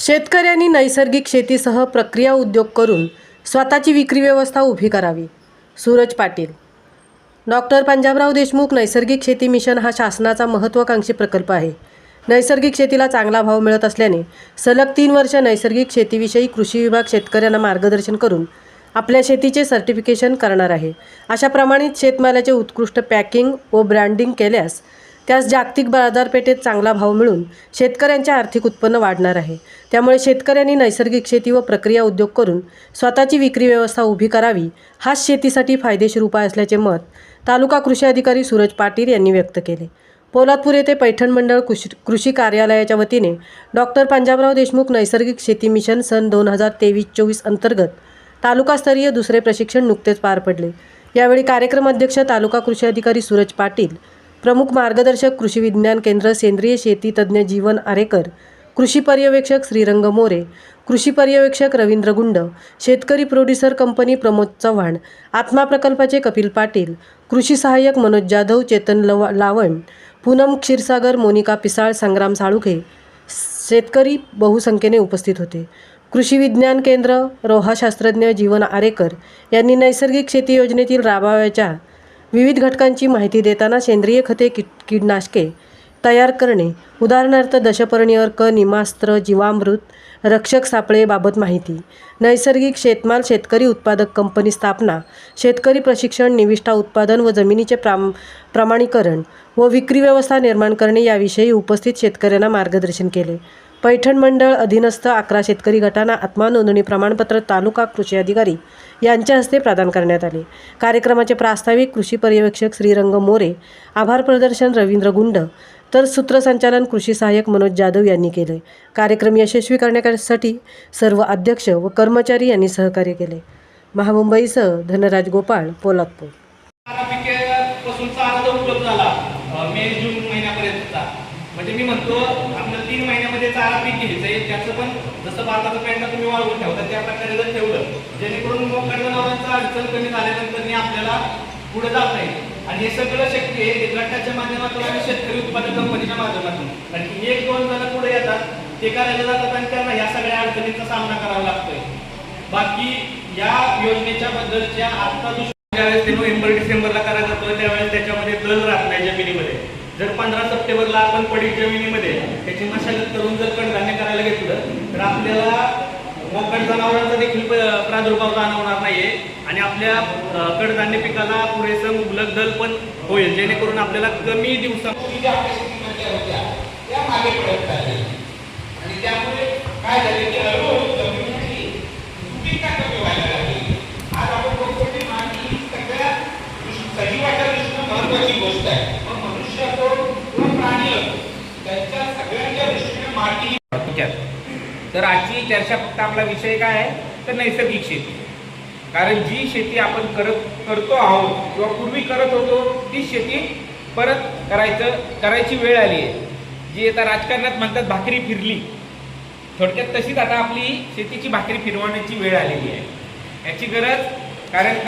शेतकऱ्यांनी नैसर्गिक शेतीसह प्रक्रिया उद्योग करून स्वतःची विक्री व्यवस्था उभी करावी. सूरज पाटील. डॉक्टर पंजाबराव देशमुख नैसर्गिक शेती मिशन हा शासनाचा महत्त्वाकांक्षी प्रकल्प आहे. नैसर्गिक शेतीला चांगला भाव मिळत असल्याने सलग 3 वर्ष नैसर्गिक शेतीविषयी कृषी विभाग शेतकऱ्यांना मार्गदर्शन करून आपल्या शेतीचे सर्टिफिकेशन करणार आहे. अशा प्रमाणित शेतमालाचे उत्कृष्ट पॅकिंग व ब्रँडिंग केल्यास त्यास जागतिक बाजारपेठेत चांगला भाव मिळून शेतकऱ्यांचे आर्थिक उत्पन्न वाढणार आहे. त्यामुळे शेतकऱ्यांनी नैसर्गिक शेती व प्रक्रिया उद्योग करून स्वतःची विक्री व्यवस्था उभी करावी, हाच शेतीसाठी फायदेशीर उपाय असल्याचे मत तालुका कृषी अधिकारी सूरज पाटील यांनी व्यक्त केले. पोलादपूर येथे पैठण मंडळ कृषी कार्यालयाच्या वतीने डॉक्टर पंजाबराव देशमुख नैसर्गिक शेती मिशन सन 2023-24 अंतर्गत तालुकास्तरीय दुसरे प्रशिक्षण नुकतेच पार पडले. यावेळी कार्यक्रम अध्यक्ष तालुका कृषी अधिकारी सूरज पाटील, प्रमुख मार्गदर्शक कृषी विज्ञान केंद्र सेंद्रिय शेती तज्ज्ञ जीवन आरेकर, कृषी पर्यवेक्षक श्रीरंग मोरे, कृषी पर्यवेक्षक रवींद्र गुंड, शेतकरी प्रोड्युसर कंपनी प्रमोद चव्हाण, आत्मा प्रकल्पाचे कपिल पाटील, कृषी सहाय्यक मनोज जाधव, चेतन लावण, पूनम क्षीरसागर, मोनिका पिसाळ, संग्राम साळुखे शेतकरी बहुसंख्येने उपस्थित होते. कृषी विज्ञान केंद्र रोहा शास्त्रज्ञ जीवन आरेकर यांनी नैसर्गिक शेती योजनेतील राबवायच्या विविध घटकांची माहिती देताना सेंद्रिय खते, कीटनाशके तयार करणे, उदाहरणार्थ दशपर्णी अर्क, निमास्त्र, जीवामृत, रक्षक सापळे बाबत माहिती, नैसर्गिक शेतमाल शेतकरी उत्पादक कंपनी स्थापना, शेतकरी प्रशिक्षण, निविष्ठा उत्पादन व जमिनीचे प्रमाणीकरण व विक्री व्यवस्था निर्माण करणे याविषयी उपस्थित शेतकऱ्यांना मार्गदर्शन केले. पैठण मंडळ अधीनस्थ 11 शेतकरी गटांना आत्मा नोंदणी प्रमाणपत्र तालुका कृषी अधिकारी यांच्या हस्ते प्रदान करण्यात आले. कार्यक्रमाचे प्रास्ताविक कृषी पर्यवेक्षक श्रीरंग मोरे, आभार प्रदर्शन रवींद्र गुंड, तर सूत्रसंचालन कृषी सहाय्यक मनोज जाधव यांनी केले. कार्यक्रम यशस्वी करण्यासाठी सर्व अध्यक्ष व कर्मचारी यांनी सहकार्य केले. महामुंबईसह धनराज गोपाळ, पोलादपूर. मे-जून महिन्यापर्यंतचा म्हणजे मी म्हणतो आपल्याला 3 महिन्यामध्ये चारा पीक घ्यायचं आहे. त्याचं पण जसं भाताचं पेंडा तुम्ही वाळवून ठेवता त्या प्रकारे जर ठेवलं, जेणेकरून जनावरांचा अडचण कमी झाल्यानंतर आपल्याला पुढे जात नाही. आणि हे सगळं शक्य आहे गटाच्या माध्यमातून आणि शेतकरी उत्पादक कंपनीच्या माध्यमातून. कारण की 1-2 जण पुढे येतात, ते करायला जातात आणि त्यांना या सगळ्या अडचणींचा सामना करावा लागतोय. बाकी या योजनेच्या बद्दलच्या आता ज्यावेळेस ते नोव्हेंबर-डिसेंबरला करायला जातो त्यावेळेस त्याच्यामध्ये दल राहत नाही जमिनीमध्ये. जर 15 सप्टेंबरला आपण पडीक जमिनीमध्ये त्याची मशागत करून जर कडधान्य करायला घेतलं तर आपल्याला मोकाट जनावरांचा देखील प्रादुर्भाव जाणवणार नाहीये आणि आपल्या कडधान्य पिकाला पुरेसं मुबलक दल पण होईल, जेणेकरून आपल्याला कमी दिवसामध्ये त्या मागे पडत राहील. आणि त्यामुळे काय झाले की हळूहळू जमिनीची सुपीकता कमी व्हायला लागली. आज आपण बघतो की माती ही सगळ्यात सजीवाच्या दृष्टीने महत्वाची गोष्ट आहे. मनुष्य असो किंवा प्राणी असो, त्यांच्या सगळ्यांच्या दृष्टीने माती. तर आजची चर्चा फक्त आपला विषय काय आहे तर नैसर्गिक शेती. कारण जी शेती आपण करतो आहोत किंवा पूर्वी करत होतो ती शेती परत करायची वेळ आली आहे. जी आता राजकारणात म्हणतात भाकरी फिरली, थोडक्यात तशीच आता आपली शेतीची भाकरी फिरवण्याची वेळ आलेली आहे. याची गरज कारण